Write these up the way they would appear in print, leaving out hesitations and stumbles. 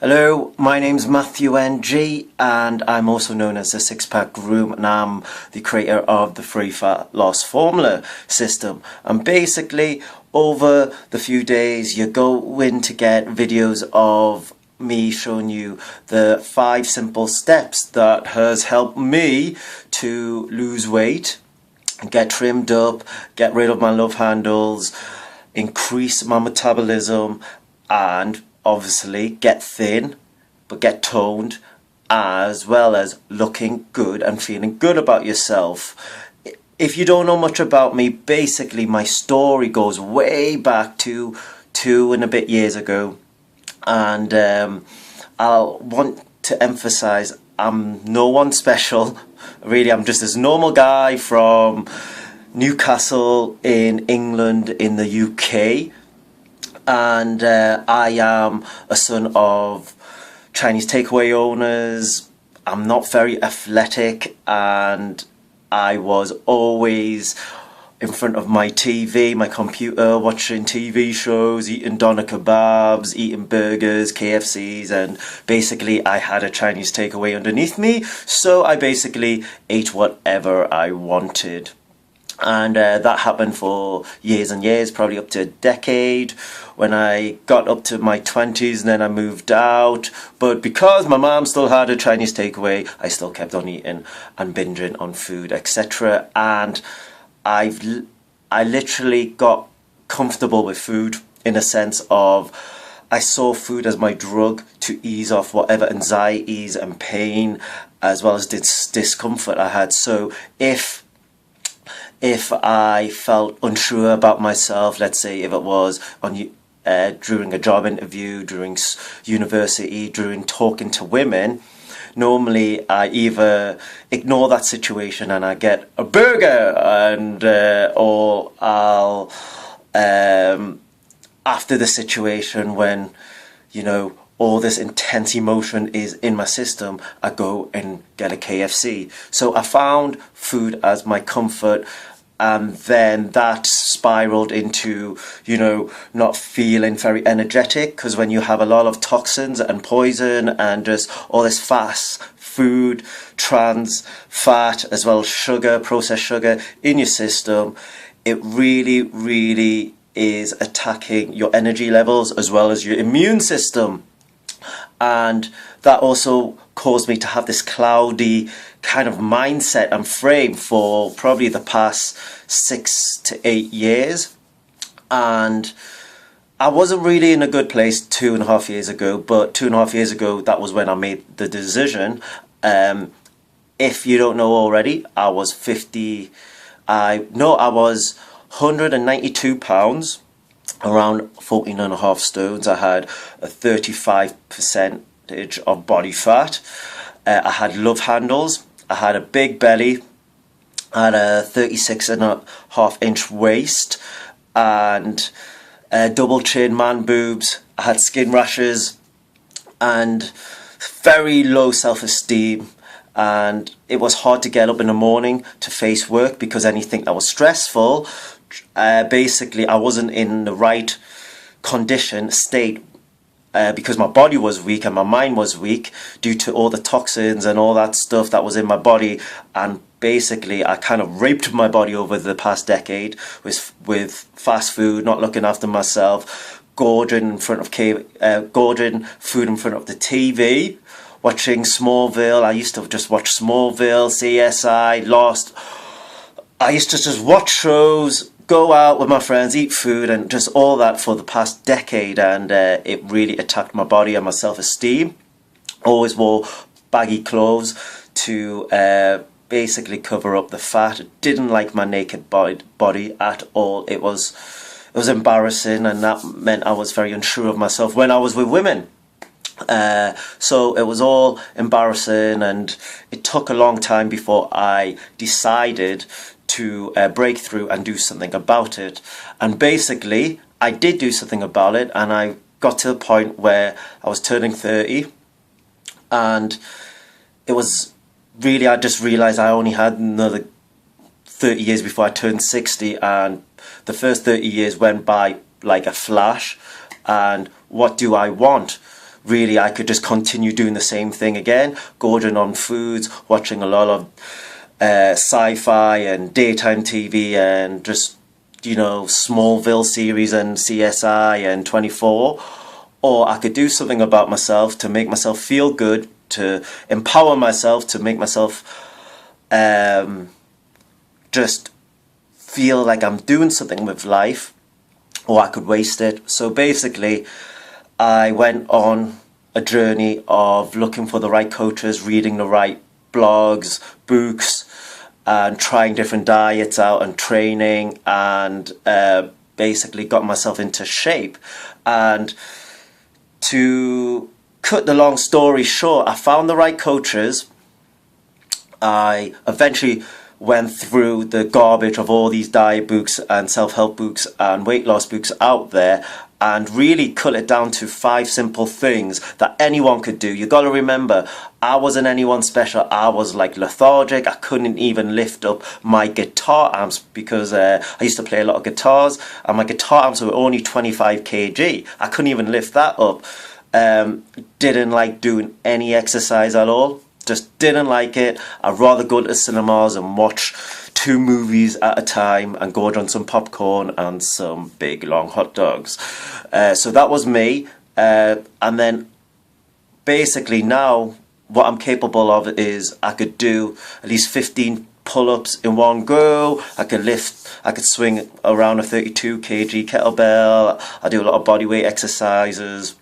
Hello, my name's Matthew NG and I'm also known as the Six Pack Groom, and I'm the creator of the Free Fat Loss Formula system. And basically over the few days you go in to get videos of me showing you the 5 simple steps that has helped me to lose weight, get trimmed up, get rid of my love handles, increase my metabolism, and obviously get thin but get toned, as well as looking good and feeling good about yourself. If you don't know much about me, basically my story goes way back to 2 and a bit years ago, and I'll want to emphasize I'm no one special. Really, I'm just this normal guy from Newcastle in England in the UK, and I am a son of Chinese takeaway owners. I'm not very athletic, and I was always in front of my TV, my computer, watching TV shows, eating doner kebabs, eating burgers, KFCs, and basically I had a Chinese takeaway underneath me, so I basically ate whatever I wanted. And that happened for years and years, probably up to a decade. When I got up to my 20s, and then I moved out. But because my mom still had a Chinese takeaway, I still kept on eating and binging on food, etc. And I literally got comfortable with food in a sense of I saw food as my drug to ease off whatever anxieties and pain, as well as discomfort I had. So if I felt unsure about myself, let's say if it was during a job interview, during university, during talking to women, normally I either ignore that situation and I get a burger, and or I'll after the situation, when all this intense emotion is in my system, I go and get a KFC. So I found food as my comfort, and then that spiraled into, not feeling very energetic, because when you have a lot of toxins and poison and just all this fast food, trans fat, as well as sugar, processed sugar in your system, it really, really is attacking your energy levels as well as your immune system. And that also caused me to have this cloudy kind of mindset and frame for probably the past 6 to 8 years. And I wasn't really in a good place 2.5 years ago, but 2.5 years ago, that was when I made the decision. If you don't know already, I was 192 pounds, around 14.5 stones. I had a 35% of body fat. I had love handles. I had a big belly. I had a 36.5-inch waist and double chin man boobs. I had skin rashes and very low self-esteem. And it was hard to get up in the morning to face work, because anything that was stressful, basically I wasn't in the right state, because my body was weak and my mind was weak due to all the toxins and all that stuff that was in my body. And basically I kind of raped my body over the past decade with fast food, not looking after myself, gorging food in front of the TV, watching Smallville. I used to just watch Smallville, CSI, Lost. I used to just watch shows, go out with my friends, eat food, and just all that for the past decade. And it really attacked my body and my self-esteem. Always wore baggy clothes to basically cover up the fat. Didn't like my naked body at all. It was embarrassing, and that meant I was very unsure of myself when I was with women. So it was all embarrassing, and it took a long time before I decided to break through and do something about it. And basically I did do something about it, and I got to the point where I was turning 30, and it was really, I just realized I only had another 30 years before I turned 60, and the first 30 years went by like a flash. And what do I want? really I could just continue doing the same thing again, gorging on foods, watching a lot of sci-fi and daytime TV and just, you know, Smallville series and CSI and 24. Or I could do something about myself to make myself feel good, to empower myself, to make myself just feel like I'm doing something with life, or I could waste it. So basically, I went on a journey of looking for the right coaches, reading the right blogs, books, and trying different diets out and training, and basically got myself into shape. And to cut the long story short, I found the right coaches. I eventually went through the garbage of all these diet books and self-help books and weight loss books out there, and really cut it down to 5 simple things that anyone could do. You got to remember, I wasn't anyone special. I was like lethargic. I couldn't even lift up my guitar amps because I used to play a lot of guitars, and my guitar amps were only 25 kg. I couldn't even lift that up. Didn't like doing any exercise at all. Just didn't like it. I'd rather go to the cinemas and watch 2 movies at a time and gorge on some popcorn and some big long hot dogs. So that was me. And then basically now what I'm capable of is I could do at least 15 pull-ups in one go. I could swing around a 32 kg kettlebell. I do a lot of bodyweight exercises.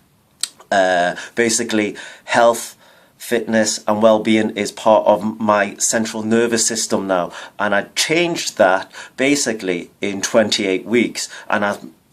Basically health, fitness and well-being is part of my central nervous system now, and I changed that basically in 28 weeks, and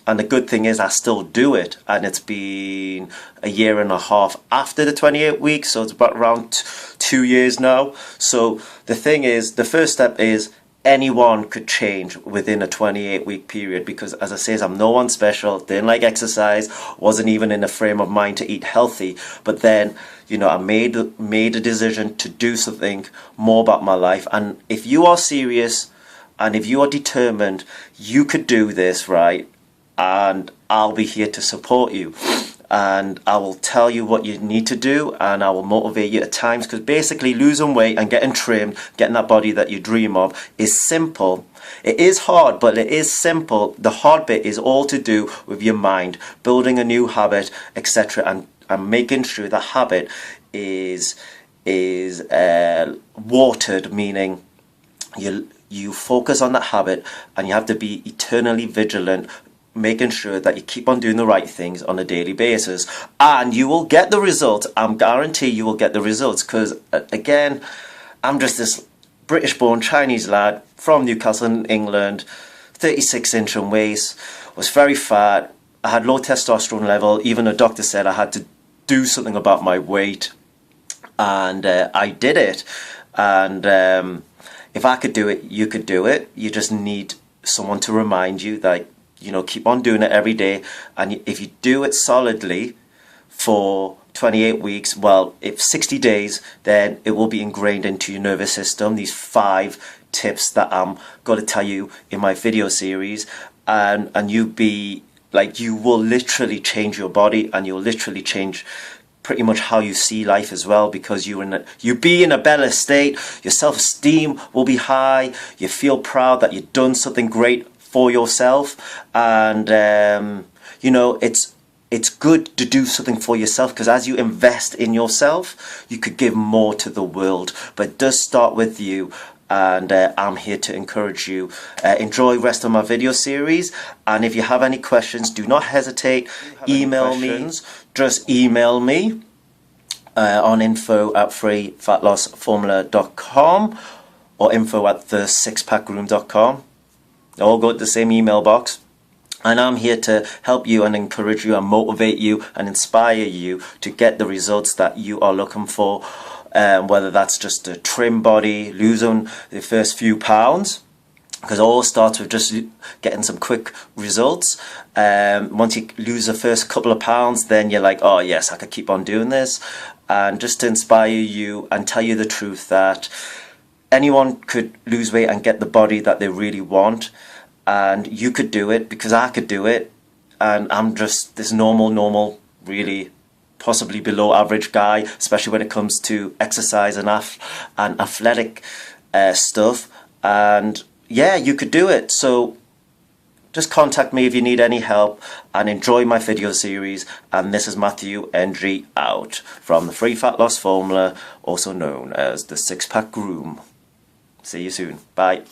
the good thing is I still do it, and it's been a year and a half after the 28 weeks, so it's about around 2 years now. So the thing is, the first step is anyone could change within a 28-week period, because as I say, I'm no one special, didn't like exercise, wasn't even in a frame of mind to eat healthy. But then, you know, I made a decision to do something more about my life. And if you are serious and if you are determined, you could do this, right? And I'll be here to support you. And I will tell you what you need to do, and I will motivate you at times, because basically losing weight and getting trimmed, getting that body that you dream of is simple. It is hard, but it is simple. The hard bit is all to do with your mind, building a new habit, etc., and making sure the habit is watered, meaning you focus on that habit, and you have to be eternally vigilant, making sure that you keep on doing the right things on a daily basis, and you will get the results. I'm guarantee you will get the results, because again, I'm just this British born Chinese lad from Newcastle in England, 36-inch in waist, was very fat, I had low testosterone level. Even a doctor said I had to do something about my weight, and I did it. And if I could do it, you could do it. You just need someone to remind you that, you know, keep on doing it every day. And if you do it solidly for 28 weeks, well, if 60 days, then it will be ingrained into your nervous system, these 5 tips that I'm going to tell you in my video series. And you be like, you will literally change your body, and you'll literally change pretty much how you see life as well, because you be in a better state, your self-esteem will be high, you feel proud that you've done something great for yourself. And you know, it's good to do something for yourself, because as you invest in yourself, you could give more to the world. But it does start with you, and I'm here to encourage you. Enjoy the rest of my video series, and if you have any questions, do not hesitate. Email me. Just email me on info@freefatlossformula.com or info@the6packroom.com. all go to the same email box, and I'm here to help you and encourage you and motivate you and inspire you to get the results that you are looking for, whether that's just a trim body, losing the first few pounds, because it all starts with just getting some quick results. Once you lose the first couple of pounds, then you're like, oh yes, I could keep on doing this. And just to inspire you and tell you the truth that anyone could lose weight and get the body that they really want, and you could do it, because I could do it, and I'm just this normal, really possibly below average guy, especially when it comes to exercise and athletic stuff. And yeah, you could do it. So just contact me if you need any help, and enjoy my video series. And this is Matthew NG out from the Free Fat Loss Formula, also known as the Six Pack Groom. See you soon. Bye.